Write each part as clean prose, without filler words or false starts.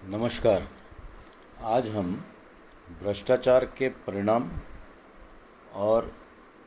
नमस्कार। आज हम भ्रष्टाचार के परिणाम और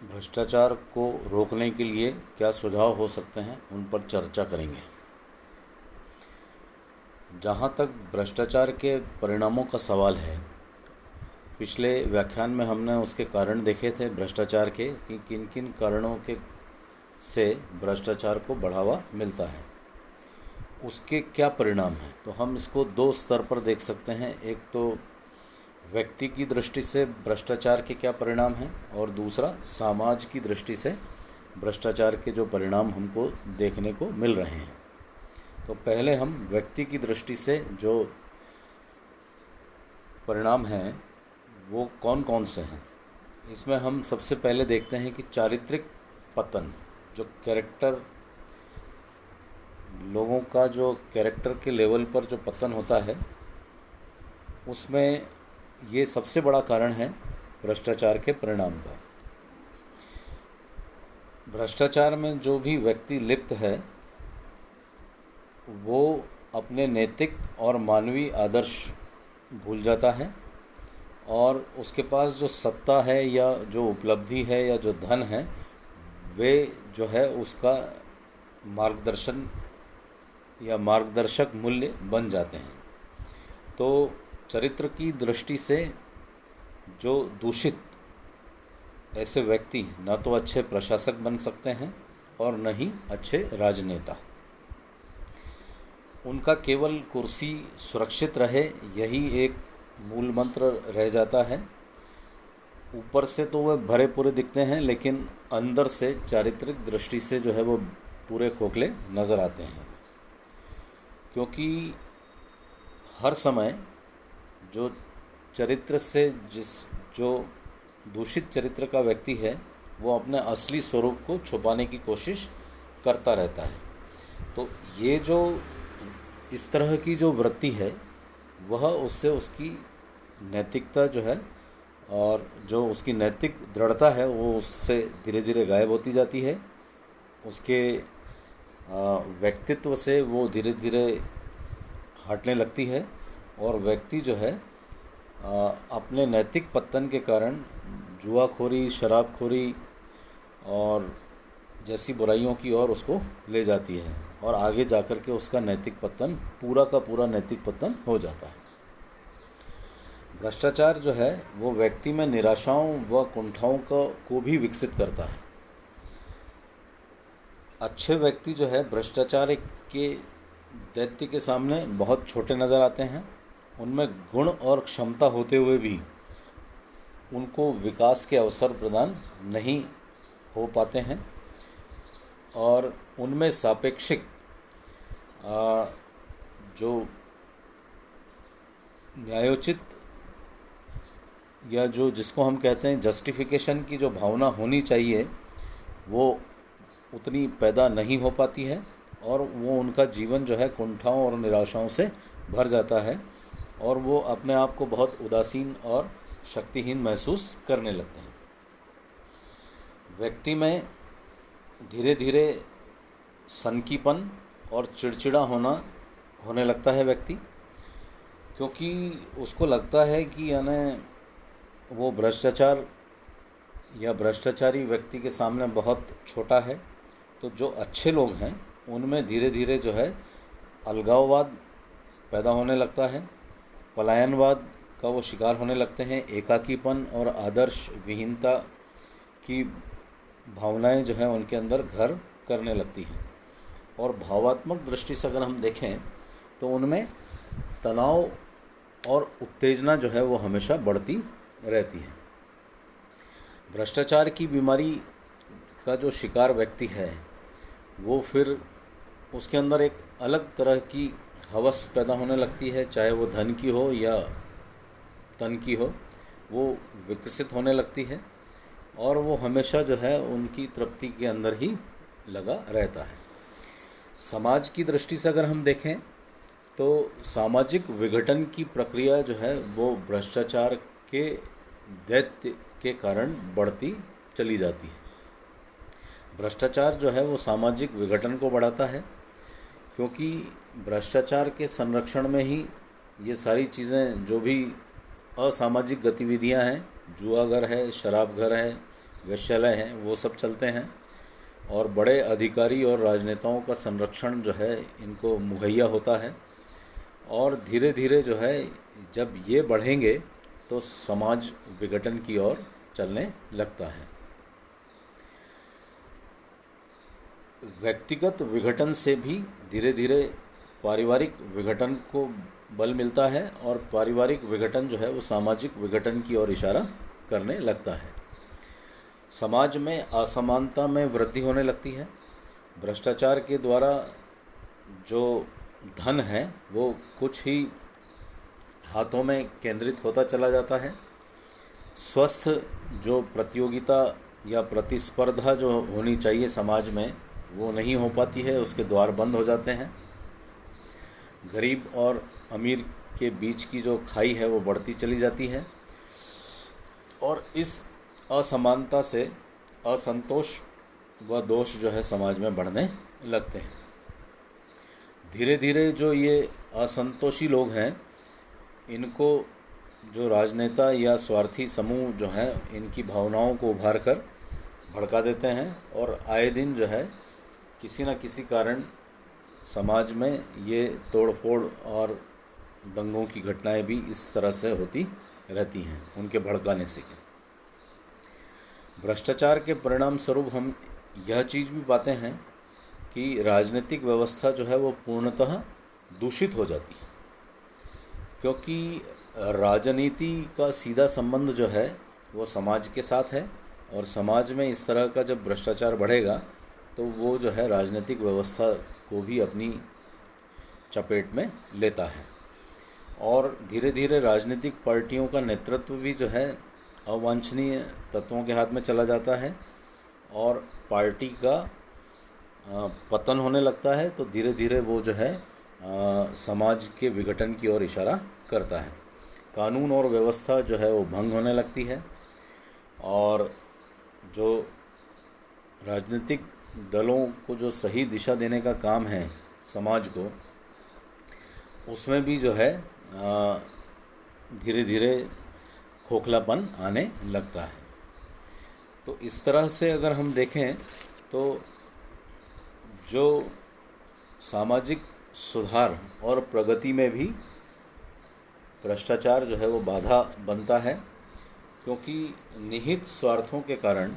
भ्रष्टाचार को रोकने के लिए क्या सुझाव हो सकते हैं उन पर चर्चा करेंगे। जहाँ तक भ्रष्टाचार के परिणामों का सवाल है, पिछले व्याख्यान में हमने उसके कारण देखे थे भ्रष्टाचार के कि किन किन कारणों के से भ्रष्टाचार को बढ़ावा मिलता है, उसके क्या परिणाम हैं। तो हम इसको दो स्तर पर देख सकते हैं। एक तो व्यक्ति की दृष्टि से भ्रष्टाचार के क्या परिणाम हैं और दूसरा समाज की दृष्टि से भ्रष्टाचार के जो परिणाम हमको देखने को मिल रहे हैं। तो पहले हम व्यक्ति की दृष्टि से जो परिणाम हैं वो कौन कौन से हैं। इसमें हम सबसे पहले देखते हैं कि चारित्रिक पतन, जो कैरेक्टर, लोगों का जो कैरेक्टर के लेवल पर जो पतन होता है, उसमें ये सबसे बड़ा कारण है भ्रष्टाचार के परिणाम का। भ्रष्टाचार में जो भी व्यक्ति लिप्त है वो अपने नैतिक और मानवीय आदर्श भूल जाता है और उसके पास जो सत्ता है या जो उपलब्धि है या जो धन है वे जो है उसका मार्गदर्शन या मार्गदर्शक मूल्य बन जाते हैं। तो चरित्र की दृष्टि से जो दूषित ऐसे व्यक्ति न तो अच्छे प्रशासक बन सकते हैं और न ही अच्छे राजनेता। उनका केवल कुर्सी सुरक्षित रहे यही एक मूल मंत्र रह जाता है। ऊपर से तो वह भरे पूरे दिखते हैं लेकिन अंदर से चारित्रिक दृष्टि से जो है वो पूरे खोखले नज़र आते हैं, क्योंकि हर समय जो चरित्र से जो दूषित चरित्र का व्यक्ति है वो अपने असली स्वरूप को छुपाने की कोशिश करता रहता है। तो ये जो इस तरह की जो वृत्ति है वह उससे उसकी नैतिकता जो है और जो उसकी नैतिक दृढ़ता है वो उससे धीरे धीरे गायब होती जाती है। उसके व्यक्तित्व से वो धीरे धीरे हटने लगती है और व्यक्ति जो है अपने नैतिक पतन के कारण जुआखोरी, शराबखोरी और जैसी बुराइयों की ओर उसको ले जाती है और आगे जाकर के उसका नैतिक पतन, पूरा का पूरा नैतिक पतन हो जाता है। भ्रष्टाचार जो है वो व्यक्ति में निराशाओं व कुंठाओं को भी विकसित करता है। अच्छे व्यक्ति जो है भ्रष्टाचार के दैत्य के सामने बहुत छोटे नज़र आते हैं। उनमें गुण और क्षमता होते हुए भी उनको विकास के अवसर प्रदान नहीं हो पाते हैं और उनमें सापेक्षिक जो न्यायोचित या जो जिसको हम कहते हैं जस्टिफिकेशन की जो भावना होनी चाहिए वो उतनी पैदा नहीं हो पाती है और वो उनका जीवन जो है कुंठाओं और निराशाओं से भर जाता है और वो अपने आप को बहुत उदासीन और शक्तिहीन महसूस करने लगते हैं। व्यक्ति में धीरे धीरे सनकीपन और चिड़चिड़ा होने लगता है व्यक्ति, क्योंकि उसको लगता है कि यानी वो भ्रष्टाचार या भ्रष्टाचारी व्यक्ति के सामने बहुत छोटा है। तो जो अच्छे लोग हैं उनमें धीरे धीरे जो है अलगाववाद पैदा होने लगता है, पलायनवाद का वो शिकार होने लगते हैं, एकाकीपन और आदर्श विहीनता की भावनाएं जो हैं उनके अंदर घर करने लगती हैं। और भावात्मक दृष्टि से अगर हम देखें तो उनमें तनाव और उत्तेजना जो है वो हमेशा बढ़ती रहती है। भ्रष्टाचार की बीमारी का जो शिकार व्यक्ति है वो फिर उसके अंदर एक अलग तरह की हवस पैदा होने लगती है, चाहे वो धन की हो या तन की हो, वो विकसित होने लगती है और वो हमेशा जो है उनकी तृप्ति के अंदर ही लगा रहता है। समाज की दृष्टि से अगर हम देखें तो सामाजिक विघटन की प्रक्रिया जो है वो भ्रष्टाचार के दैत्य के कारण बढ़ती चली जाती है। भ्रष्टाचार जो है वो सामाजिक विघटन को बढ़ाता है, क्योंकि भ्रष्टाचार के संरक्षण में ही ये सारी चीज़ें जो भी असामाजिक गतिविधियां हैं, जुआ घर है, शराब घर है, वेश्यालय हैं, वो सब चलते हैं। और बड़े अधिकारी और राजनेताओं का संरक्षण जो है इनको मुहैया होता है। और धीरे धीरे जो है जब ये बढ़ेंगे तो समाज विघटन की ओर चलने लगता है। व्यक्तिगत विघटन से भी धीरे धीरे पारिवारिक विघटन को बल मिलता है, और पारिवारिक विघटन जो है वो सामाजिक विघटन की ओर इशारा करने लगता है। समाज में असमानता में वृद्धि होने लगती है। भ्रष्टाचार के द्वारा जो धन है वो कुछ ही हाथों में केंद्रित होता चला जाता है। स्वस्थ जो प्रतियोगिता या प्रतिस्पर्धा जो होनी चाहिए समाज में, वो नहीं हो पाती है, उसके द्वार बंद हो जाते हैं। गरीब और अमीर के बीच की जो खाई है वो बढ़ती चली जाती है, और इस असमानता से असंतोष व दोष जो है समाज में बढ़ने लगते हैं। धीरे धीरे जो ये असंतोषी लोग हैं, इनको जो राजनेता या स्वार्थी समूह जो हैं, इनकी भावनाओं को उभार कर भड़का देते हैं, और आए दिन जो है किसी न किसी कारण समाज में ये तोड़फोड़ और दंगों की घटनाएं भी इस तरह से होती रहती हैं उनके भड़काने से। भ्रष्टाचार के परिणाम स्वरूप हम यह चीज़ भी पाते हैं कि राजनीतिक व्यवस्था जो है वो पूर्णतः दूषित हो जाती है, क्योंकि राजनीति का सीधा संबंध जो है वो समाज के साथ है, और समाज में इस तरह का जब भ्रष्टाचार बढ़ेगा तो वो जो है राजनीतिक व्यवस्था को भी अपनी चपेट में लेता है। और धीरे धीरे राजनीतिक पार्टियों का नेतृत्व भी जो है अवांछनीय तत्वों के हाथ में चला जाता है, और पार्टी का पतन होने लगता है। तो धीरे धीरे वो जो है समाज के विघटन की ओर इशारा करता है। कानून और व्यवस्था जो है वो भंग होने लगती है, और जो राजनीतिक दलों को जो सही दिशा देने का काम है समाज को, उसमें भी जो है धीरे धीरे खोखलापन आने लगता है। तो इस तरह से अगर हम देखें तो जो सामाजिक सुधार और प्रगति में भी भ्रष्टाचार जो है वो बाधा बनता है, क्योंकि निहित स्वार्थों के कारण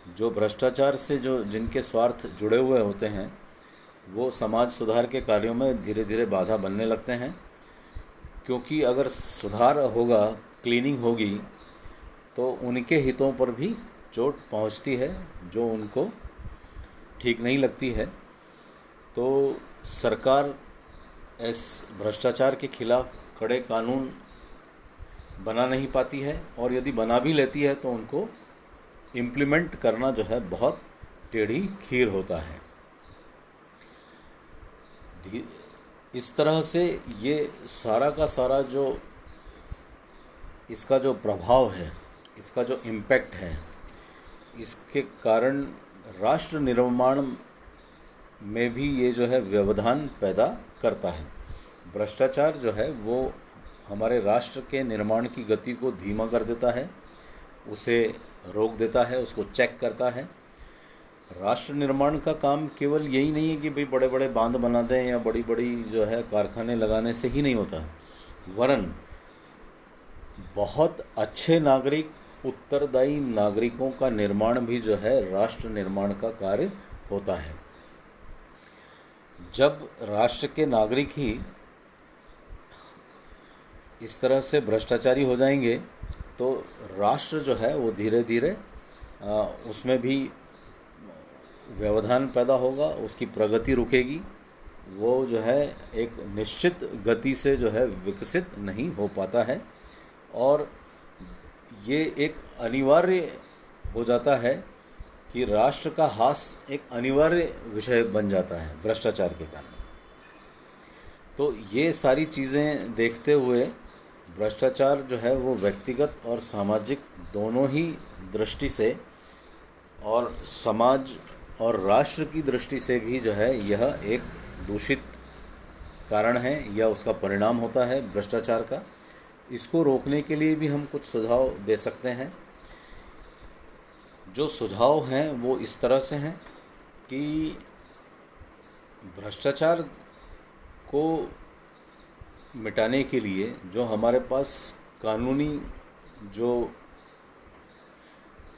जो भ्रष्टाचार से जो जिनके स्वार्थ जुड़े हुए होते हैं वो समाज सुधार के कार्यों में धीरे धीरे बाधा बनने लगते हैं। क्योंकि अगर सुधार होगा, क्लीनिंग होगी, तो उनके हितों पर भी चोट पहुंचती है जो उनको ठीक नहीं लगती है। तो सरकार इस भ्रष्टाचार के खिलाफ कड़े कानून बना नहीं पाती है, और यदि बना भी लेती है तो उनको इम्प्लीमेंट करना जो है बहुत टेढ़ी खीर होता है। इस तरह से ये सारा का सारा जो इसका जो प्रभाव है, इसका जो इम्पैक्ट है, इसके कारण राष्ट्र निर्माण में भी ये जो है व्यवधान पैदा करता है। भ्रष्टाचार जो है वो हमारे राष्ट्र के निर्माण की गति को धीमा कर देता है, उसे रोक देता है, उसको चेक करता है। राष्ट्र निर्माण का काम केवल यही नहीं है कि भाई बड़े बड़े बांध बना दें या बड़ी बड़ी जो है कारखाने लगाने से ही नहीं होता, वरन बहुत अच्छे नागरिक, उत्तरदायी नागरिकों का निर्माण भी जो है राष्ट्र निर्माण का कार्य होता है। जब राष्ट्र के नागरिक ही इस तरह से भ्रष्टाचारी हो जाएंगे तो राष्ट्र जो है वो धीरे धीरे उसमें भी व्यवधान पैदा होगा, उसकी प्रगति रुकेगी, वो जो है एक निश्चित गति से जो है विकसित नहीं हो पाता है, और ये एक अनिवार्य हो जाता है कि राष्ट्र का ह्रास एक अनिवार्य विषय बन जाता है भ्रष्टाचार के कारण। तो ये सारी चीज़ें देखते हुए भ्रष्टाचार जो है वो व्यक्तिगत और सामाजिक दोनों ही दृष्टि से, और समाज और राष्ट्र की दृष्टि से भी जो है यह एक दूषित कारण है या उसका परिणाम होता है भ्रष्टाचार का। इसको रोकने के लिए भी हम कुछ सुझाव दे सकते हैं। जो सुझाव हैं वो इस तरह से हैं कि भ्रष्टाचार को मिटाने के लिए जो हमारे पास कानूनी जो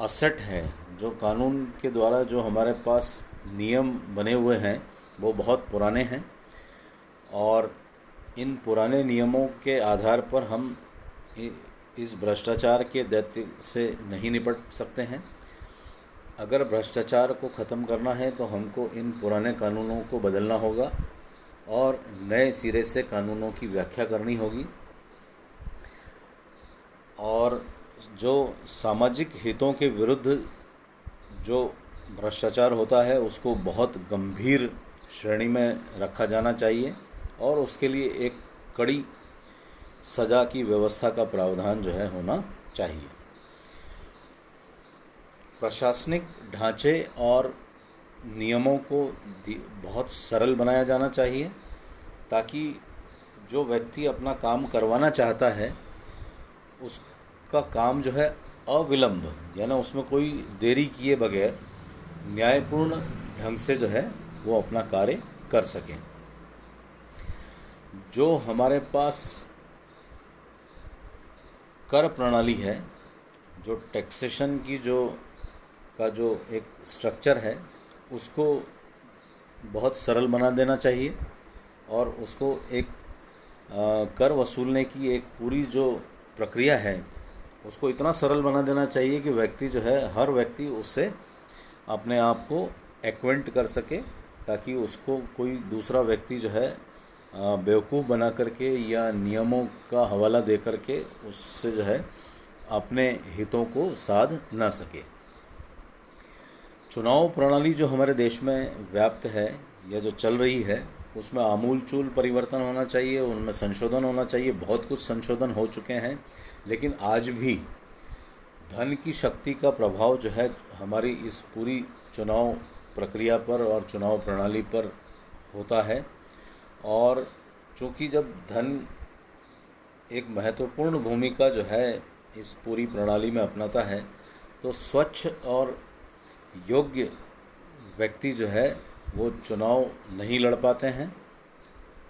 असेट है, जो कानून के द्वारा जो हमारे पास नियम बने हुए हैं वो बहुत पुराने हैं, और इन पुराने नियमों के आधार पर हम इस भ्रष्टाचार के दैत्य से नहीं निपट सकते हैं। अगर भ्रष्टाचार को ख़त्म करना है तो हमको इन पुराने कानूनों को बदलना होगा और नए सिरे से कानूनों की व्याख्या करनी होगी, और जो सामाजिक हितों के विरुद्ध जो भ्रष्टाचार होता है उसको बहुत गंभीर श्रेणी में रखा जाना चाहिए, और उसके लिए एक कड़ी सज़ा की व्यवस्था का प्रावधान जो है होना चाहिए। प्रशासनिक ढांचे और नियमों को बहुत सरल बनाया जाना चाहिए, ताकि जो व्यक्ति अपना काम करवाना चाहता है उसका काम जो है अविलंब, यानी उसमें कोई देरी किए बगैर न्यायपूर्ण ढंग से जो है वो अपना कार्य कर सकें। जो हमारे पास कर प्रणाली है, जो टैक्सेशन की जो एक स्ट्रक्चर है उसको बहुत सरल बना देना चाहिए, और उसको एक कर वसूलने की एक पूरी जो प्रक्रिया है उसको इतना सरल बना देना चाहिए कि व्यक्ति जो है, हर व्यक्ति उससे अपने आप को एक्वेंट कर सके, ताकि उसको कोई दूसरा व्यक्ति जो है बेवकूफ़ बना करके या नियमों का हवाला दे करके उससे जो है अपने हितों को साध ना सके। चुनाव प्रणाली जो हमारे देश में व्याप्त है या जो चल रही है उसमें आमूलचूल परिवर्तन होना चाहिए, उनमें संशोधन होना चाहिए। बहुत कुछ संशोधन हो चुके हैं, लेकिन आज भी धन की शक्ति का प्रभाव जो है हमारी इस पूरी चुनाव प्रक्रिया पर और चुनाव प्रणाली पर होता है। और चूँकि जब धन एक महत्वपूर्ण भूमिका जो है इस पूरी प्रणाली में अपनाता है, तो स्वच्छ और योग्य व्यक्ति जो है वो चुनाव नहीं लड़ पाते हैं।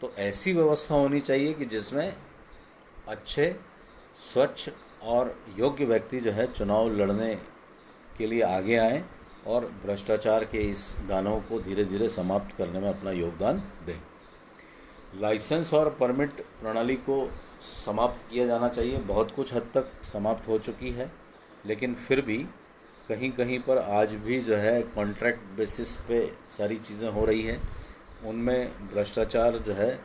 तो ऐसी व्यवस्था होनी चाहिए कि जिसमें अच्छे, स्वच्छ और योग्य व्यक्ति जो है चुनाव लड़ने के लिए आगे आएं और भ्रष्टाचार के इस दानव को धीरे धीरे समाप्त करने में अपना योगदान दें। लाइसेंस और परमिट प्रणाली को समाप्त किया जाना चाहिए। बहुत कुछ हद तक समाप्त हो चुकी है, लेकिन फिर भी कहीं कहीं पर आज भी जो है कॉन्ट्रैक्ट बेसिस पे सारी चीज़ें हो रही हैं। उनमें भ्रष्टाचार जो है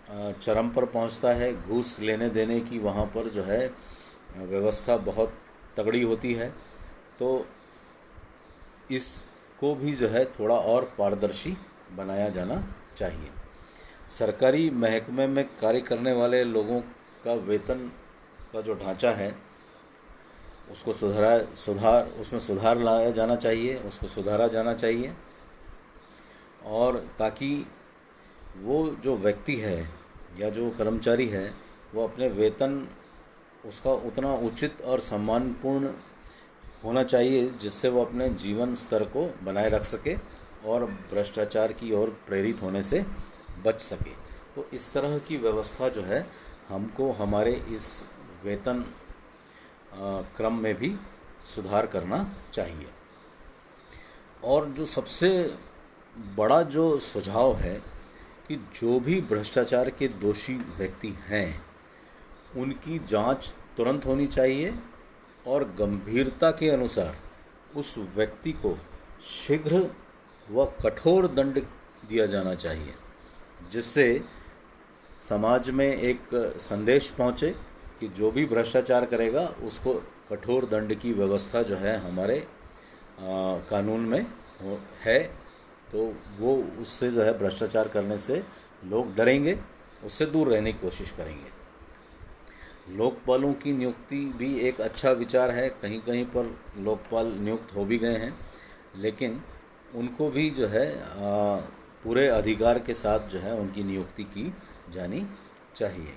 चरम पर पहुंचता है। घूस लेने देने की वहाँ पर जो है व्यवस्था बहुत तगड़ी होती है। तो इसको भी जो है थोड़ा और पारदर्शी बनाया जाना चाहिए। सरकारी महकमे में कार्य करने वाले लोगों का वेतन का जो ढांचा है उसको उसमें सुधार लाया जाना चाहिए, उसको सुधारा जाना चाहिए, और ताकि वो जो व्यक्ति है या जो कर्मचारी है वो अपने वेतन उसका उतना उचित और सम्मानपूर्ण होना चाहिए जिससे वो अपने जीवन स्तर को बनाए रख सके और भ्रष्टाचार की ओर प्रेरित होने से बच सके। तो इस तरह की व्यवस्था जो है हमको हमारे इस वेतन क्रम में भी सुधार करना चाहिए। और जो सबसे बड़ा जो सुझाव है कि जो भी भ्रष्टाचार के दोषी व्यक्ति हैं उनकी जांच तुरंत होनी चाहिए और गंभीरता के अनुसार उस व्यक्ति को शीघ्र व कठोर दंड दिया जाना चाहिए, जिससे समाज में एक संदेश पहुंचे कि जो भी भ्रष्टाचार करेगा उसको कठोर दंड की व्यवस्था जो है हमारे कानून में है। तो वो उससे जो है भ्रष्टाचार करने से लोग डरेंगे, उससे दूर रहने की कोशिश करेंगे। लोकपालों की नियुक्ति भी एक अच्छा विचार है। कहीं कहीं पर लोकपाल नियुक्त हो भी गए हैं, लेकिन उनको भी जो है पूरे अधिकार के साथ जो है उनकी नियुक्ति की जानी चाहिए।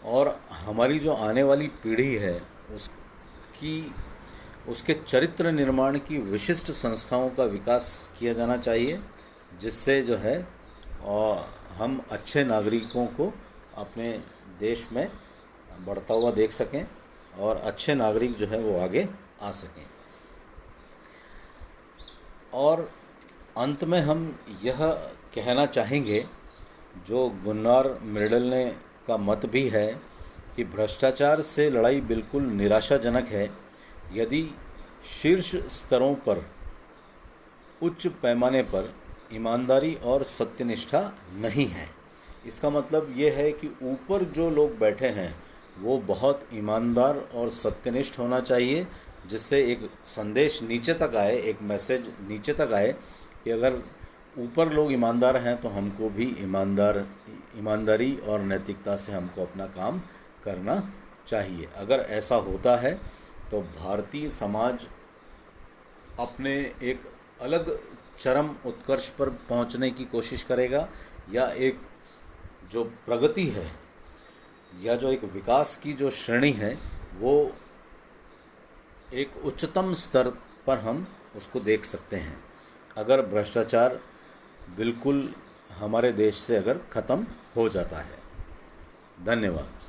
और हमारी जो आने वाली पीढ़ी है उसकी उसके चरित्र निर्माण की विशिष्ट संस्थाओं का विकास किया जाना चाहिए, जिससे जो है और हम अच्छे नागरिकों को अपने देश में बढ़ता हुआ देख सकें और अच्छे नागरिक जो है वो आगे आ सकें। और अंत में हम यह कहना चाहेंगे, जो गुन्नार मिर्डल का मत भी है कि भ्रष्टाचार से लड़ाई बिल्कुल निराशाजनक है यदि शीर्ष स्तरों पर उच्च पैमाने पर ईमानदारी और सत्यनिष्ठा नहीं है। इसका मतलब ये है कि ऊपर जो लोग बैठे हैं वो बहुत ईमानदार और सत्यनिष्ठ होना चाहिए, जिससे एक संदेश नीचे तक आए, एक मैसेज नीचे तक आए कि अगर ऊपर लोग ईमानदार हैं तो हमको भी ईमानदारी और नैतिकता से हमको अपना काम करना चाहिए। अगर ऐसा होता है तो भारतीय समाज अपने एक अलग चरम उत्कर्ष पर पहुंचने की कोशिश करेगा, या एक जो प्रगति है या जो एक विकास की जो श्रेणी है वो एक उच्चतम स्तर पर हम उसको देख सकते हैं, अगर भ्रष्टाचार बिल्कुल हमारे देश से अगर ख़त्म हो जाता है। धन्यवाद।